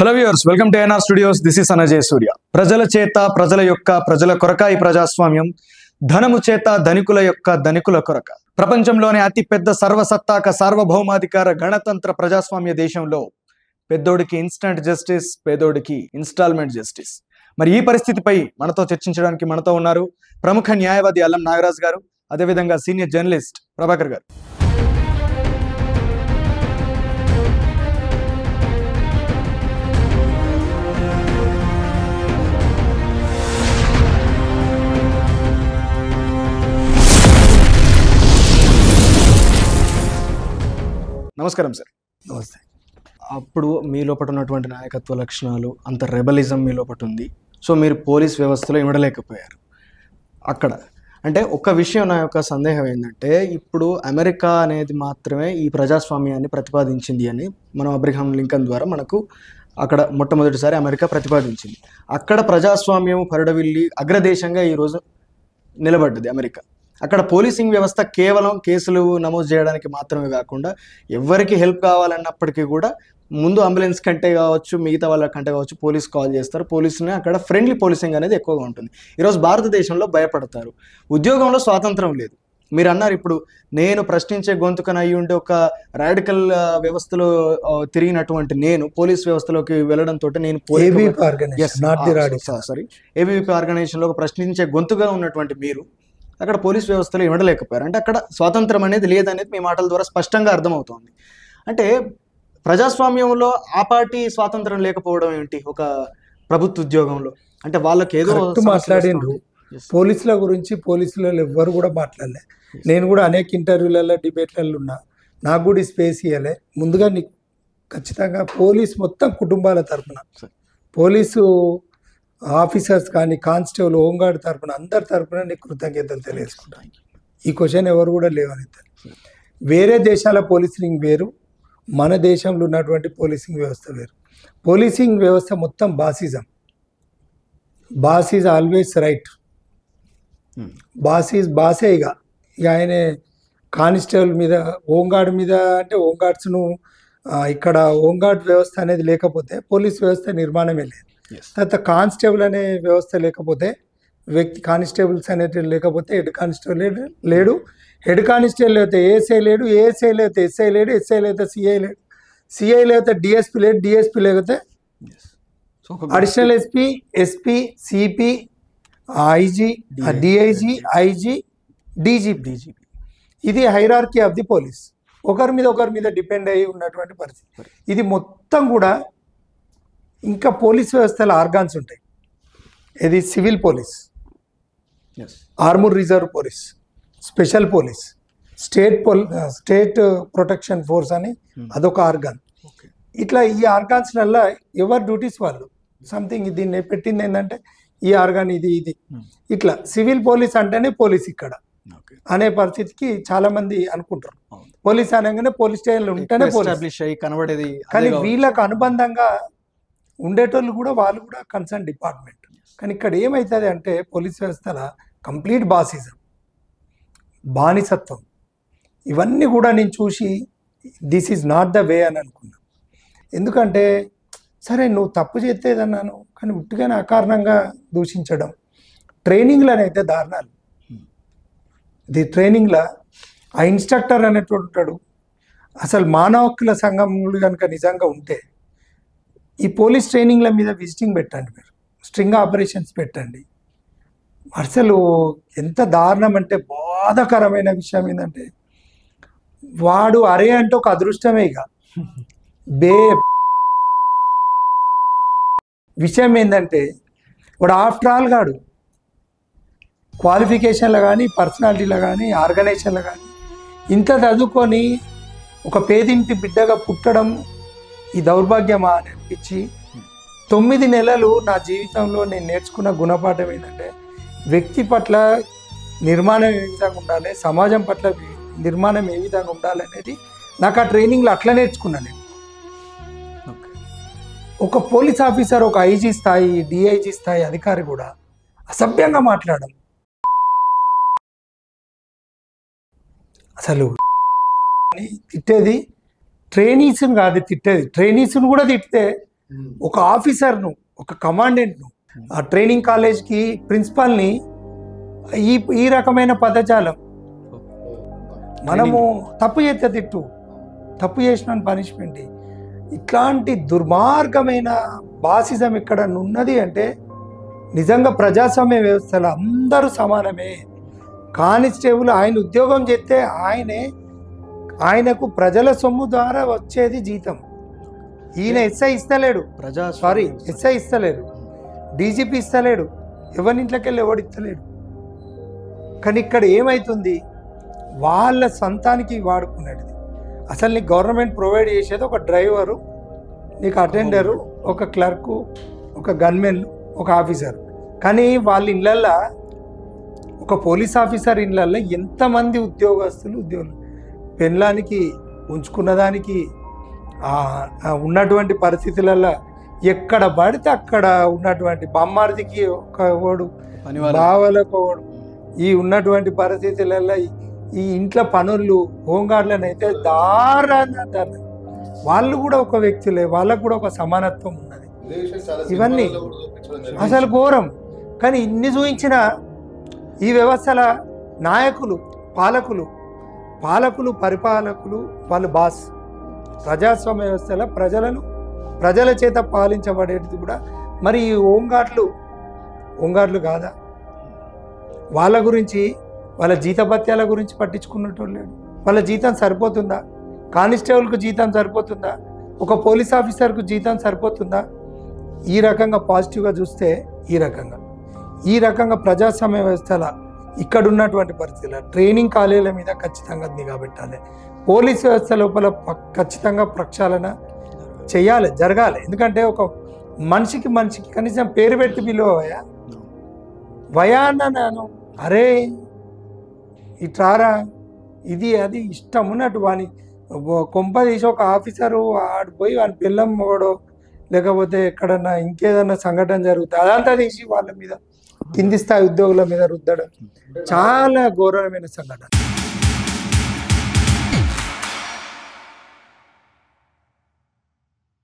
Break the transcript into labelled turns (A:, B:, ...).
A: Hello viewers, welcome to NR studios. This is Anajay Surya. ప్రజల చేత ప్రజల యొక్క ప్రజల కొరక ఈ ప్రజాస్వామ్యం, ధనము చేత ధనికుల యొక్క ధనికుల కొరక. ప్రపంచంలోనే అతిపెద్ద సర్వసత్తాక సార్వభౌమాధికార గణతంత్ర ప్రజాస్వామ్య దేశంలో పెద్దోడికి ఇన్స్టంట్ జస్టిస్, పేదోడికి ఇన్స్టాల్మెంట్ జస్టిస్. మరి ఈ పరిస్థితిపై మనతో చర్చించడానికి మనతో ఉన్నారు ప్రముఖ న్యాయవాది అల్లం నాగరాజ్ గారు, అదేవిధంగా సీనియర్ జర్నలిస్ట్ ప్రభాకర్ గారు. నమస్కారం సార్.
B: నమస్తే.
A: అప్పుడు మీ లోపల ఉన్నటువంటి నాయకత్వ లక్షణాలు, అంత రెబలిజం మీ లోపల ఉంది. సో మీరు పోలీస్ వ్యవస్థలో ఇవ్వడలేకపోయారు అక్కడ. అంటే ఒక్క విషయం నా యొక్క సందేహం ఏంటంటే, ఇప్పుడు అమెరికా అనేది మాత్రమే ఈ ప్రజాస్వామ్యాన్ని ప్రతిపాదించింది అని మనం అబ్రహాం లింకన్ ద్వారా మనకు అక్కడ మొట్టమొదటిసారి అమెరికా ప్రతిపాదించింది. అక్కడ ప్రజాస్వామ్యం పరిడవిల్లి అగ్రదేశంగా ఈరోజు నిలబడ్డది అమెరికా. అక్కడ పోలీసింగ్ వ్యవస్థ కేవలం కేసులు నమోదు చేయడానికి మాత్రమే కాకుండా ఎవరికి హెల్ప్ కావాలన్నప్పటికీ కూడా ముందు అంబులెన్స్ కంటే కావచ్చు, మిగతా వాళ్ళ కంటే కావచ్చు పోలీస్ కాల్ చేస్తారు. పోలీసుని అక్కడ ఫ్రెండ్లీ పోలీసింగ్ అనేది ఎక్కువగా ఉంటుంది. ఈరోజు భారతదేశంలో భయపడతారు. ఉద్యోగంలో స్వాతంత్రం లేదు. మీరు అన్నారు ఇప్పుడు నేను ప్రశ్నించే గొంతుకన అయ్యి ఉంటే ఒక రాడికల్ వ్యవస్థలో తిరిగినటువంటి నేను పోలీస్ వ్యవస్థలోకి వెళ్ళడంతో నేను ఏబీవీపీ ఆర్గనైజేషన్లో ఒక ప్రశ్నించే గొంతుగా ఉన్నటువంటి మీరు అక్కడ పోలీస్ వ్యవస్థలో ఇవ్వలేకపోయారు. అంటే అక్కడ స్వాతంత్రం అనేది లేదనేది మీ మాటల ద్వారా స్పష్టంగా అర్థమవుతోంది. అంటే ప్రజాస్వామ్యంలో ఆ పార్టీ స్వాతంత్రం లేకపోవడం ఏంటి ఒక ప్రభుత్వ ఉద్యోగంలో? అంటే వాళ్ళకి ఏదో
B: మాట్లాడిండ్రు పోలీసుల గురించి. పోలీసులలో ఎవ్వరు కూడా మాట్లాడలే. నేను కూడా అనేక ఇంటర్వ్యూలలో, డిబేట్లలో ఉన్నా. నాకు కూడా స్పేస్ ఇవ్వలే. ముందుగా నీకు ఖచ్చితంగా పోలీస్ మొత్తం కుటుంబాల తరఫున, పోలీసు ఆఫీసర్స్ కానీ, కానిస్టేబుల్, హోంగార్డ్ తరఫున, అందరి తరఫున నీకు కృతజ్ఞతలు తెలియజేసుకుంటాను. ఈ క్వశ్చన్ ఎవరు కూడా లేవనెత్తారు. వేరే దేశాల పోలీసింగ్ వేరు, మన దేశంలో ఉన్నటువంటి పోలీసింగ్ వ్యవస్థ వేరు. పోలీసింగ్ వ్యవస్థ మొత్తం bossism. Boss is always right. Boss is బాసే. ఇక ఆయన కానిస్టేబుల్ మీద, హోంగార్డ్ మీద, అంటే హోంగార్డ్స్ను ఇక్కడ హోంగార్డ్ వ్యవస్థ అనేది లేకపోతే పోలీస్ వ్యవస్థ నిర్మాణమే లేదు. తర్వాత కానిస్టేబుల్ అనే వ్యవస్థ లేకపోతే, వ్యక్తి కానిస్టేబుల్స్ అనేటివి లేకపోతే హెడ్ కానిస్టేబుల్ లేడు, హెడ్ కానిస్టేబుల్ లేకపోతే ఏఎస్ఐ లేడు, ఏఎస్ఐ లేకపోతే ఎస్ఐ లేడు, ఎస్ఐ లేకపోతే సిఐ లేడు, సిఐ లేకపోతే డిఎస్పీ లేడు, డిఎస్పీ లేకపోతే additional SP, SP, CP, IG, DIG, IG, DGP. ఇది హైరార్కీ ఆఫ్ ది పోలీస్. ఒకరి మీద డిపెండ్ అయ్యి ఉన్నటువంటి పరిస్థితి ఇది మొత్తం కూడా. ఇంకా పోలీస్ వ్యవస్థలో ఆర్గాన్స్ ఉంటాయి. ఇది civil police, Armoor reserve police, special police, state protection force అని అదొక ఆర్గాన్. ఇట్లా ఈ ఆర్గాన్స్లల్లో ఎవరి డ్యూటీస్ వాళ్ళు. సంథింగ్ దీన్ని పెట్టింది ఏంటంటే ఈ ఆర్గాన్ ఇది ఇట్లా. సివిల్ పోలీస్ అంటేనే పోలీస్ ఇక్కడ అనే పరిస్థితికి చాలా మంది అనుకుంటారు. పోలీస్ అనగానే పోలీస్ స్టేషన్లు ఉంటేనే
A: కనబడేది.
B: కానీ వీళ్ళకు అనుబంధంగా ఉండేటోళ్ళు కూడా వాళ్ళు కూడా కన్సర్న్ డిపార్ట్మెంట్. కానీ ఇక్కడ ఏమవుతుంది అంటే పోలీస్ వ్యవస్థలో కంప్లీట్ బాసిజం, బానిసత్వం, ఇవన్నీ కూడా నేను చూసి this is not the way అని అనుకున్నాను. ఎందుకంటే సరే నువ్వు తప్పు చేస్తేదన్నాను, కానీ ఉట్టిగానే అకారణంగా దూషించడం. ట్రైనింగ్లోనైతే దారుణాలు. ఇది ట్రైనింగ్లో ఆ ఇన్స్ట్రక్టర్ అనేటువంటి ఉంటాడు. అసలు మానవ హక్కుల సంఘములు కనుక నిజంగా ఉంటే ఈ పోలీస్ ట్రైనింగ్ల మీద విజిటింగ్ పెట్టండి, మీరు స్ట్రింగ్ ఆపరేషన్స్ పెట్టండి. అసలు ఎంత దారుణం అంటే, బాధాకరమైన విషయం ఏంటంటే వాడు అరే అంటే ఒక అదృష్టమే. ఇక విషయం ఏంటంటే వాడు ఆఫ్టర్ ఆల్ గాడు క్వాలిఫికేషన్లో కానీ, పర్సనాలిటీలో కానీ, ఆర్గనైజేషన్లో కానీ ఇంత చదువుకొని ఒక పేదింటి బిడ్డగా పుట్టడం ఈ దౌర్భాగ్యమా అని అనిపించి 9 నెలలు నా జీవితంలో నేను నేర్చుకున్న గుణపాఠం ఏంటంటే, వ్యక్తి పట్ల నిర్మాణం ఏ విధంగా ఉండాలి, సమాజం పట్ల నిర్మాణం ఏ విధంగా ఉండాలి అనేది నాకు ఆ ట్రైనింగ్లో అట్లా నేర్చుకున్నాను నేను. ఒక పోలీస్ ఆఫీసర్, ఒక ఐజీ స్థాయి, డిఐజీ స్థాయి అధికారి కూడా అసభ్యంగా మాట్లాడడం. అసలు తిట్టేది ట్రైనీస్ని కాదు, తిట్టేది ట్రైనీస్ని కూడా తిట్టితే ఒక ఆఫీసర్ను, ఒక కమాండెంట్ను, ఆ ట్రైనింగ్ కాలేజ్కి ప్రిన్సిపాల్ని ఈ రకమైన పదజాలం. మనము తప్పు చేస్తే తిట్టు, తప్పు చేసిన పనిష్మెంట్. ఇట్లాంటి దుర్మార్గమైన బాసిజం ఇక్కడ ఉన్నది అంటే నిజంగా ప్రజాస్వామ్య వ్యవస్థలో అందరూ సమానమే. కానిస్టేబుల్ ఆయన ఉద్యోగం చేస్తే ఆయనకు ప్రజల సొమ్ము ద్వారా వచ్చేది జీతం. ఈయన ఎస్ఐ ఇస్తలేడు, ఎస్ఐ ఇస్తలేడు, డీజీపీ ఇస్తలేడు, ఎవరింట్లోకి వెళ్ళి ఎవడు ఇస్తలేడు. కానీ ఇక్కడ ఏమవుతుంది, వాళ్ళ సొంతానికి వాడుకునేది. అసలు నీకు గవర్నమెంట్ ప్రొవైడ్ చేసేది ఒక డ్రైవరు, నీకు అటెండరు, ఒక క్లర్కు, ఒక గన్మెన్, ఒక ఆఫీసర్. కానీ వాళ్ళ ఇళ్ళల్లో, ఒక పోలీస్ ఆఫీసర్ ఇళ్ళల్లో ఎంతమంది ఉద్యోగులు పెళ్ళానికి ఉంచుకున్న దానికి ఉన్నటువంటి పరిస్థితులలో ఎక్కడ పడితే అక్కడ ఉన్నటువంటి బొమ్మార్దికి ఒక ఓడు, బావలకు ఓడు, ఈ ఉన్నటువంటి పరిస్థితులలో ఈ ఇంట్లో పనులు హోంగార్డ్లను అయితే దారుణంగా వాళ్ళు కూడా ఒక వ్యక్తులే, వాళ్ళకు కూడా ఒక సమానత్వం ఉన్నది. ఇవన్నీ అసలు ఘోరం. కానీ ఇన్ని చూపించిన ఈ వ్యవస్థల నాయకులు, పాలకులు పరిపాలకులు, వాళ్ళు బాస్. ప్రజాస్వామ్య వ్యవస్థలో ప్రజల చేత పాలించబడేది కూడా మరి ఈ హోంగార్డులు కాదా? వాళ్ళ గురించి, వాళ్ళ జీతభత్యాల గురించి పట్టించుకున్నట్టు లేడు. వాళ్ళ జీతం సరిపోతుందా? కానిస్టేబుల్కు జీతం సరిపోతుందా? ఒక పోలీస్ ఆఫీసర్కు జీతం సరిపోతుందా? ఈ రకంగా పాజిటివ్గా చూస్తే ఈ రకంగా ప్రజాస్వామ్య వ్యవస్థల ఇక్కడ ఉన్నటువంటి పరిస్థితుల ట్రైనింగ్ కాలేజీల మీద ఖచ్చితంగా నిఘా పెట్టాలి. పోలీస్ వ్యవస్థ లోపల ఖచ్చితంగా ప్రక్షాళన చేయాలి, జరగాలి. ఎందుకంటే ఒక మనిషికి కనీసం పేరు పెట్టి పిలువయా, వయా అన్న నేను, అరే ఇట్రారా, ఇది అది ఇష్టం ఉన్నట్టు వాని కొంప తీసి ఒక ఆఫీసరు ఆడిపోయి వాని పిల్లం మొగడో లేకపోతే ఎక్కడన్నా ఇంకేదన్నా సంఘటన జరుగుతుంది అదంతా తీసి వాళ్ళ మీద కింది స్థాయి ఉద్యోగుల మీద రుద్దడం చాలా ఘోరమైన సంఘటన.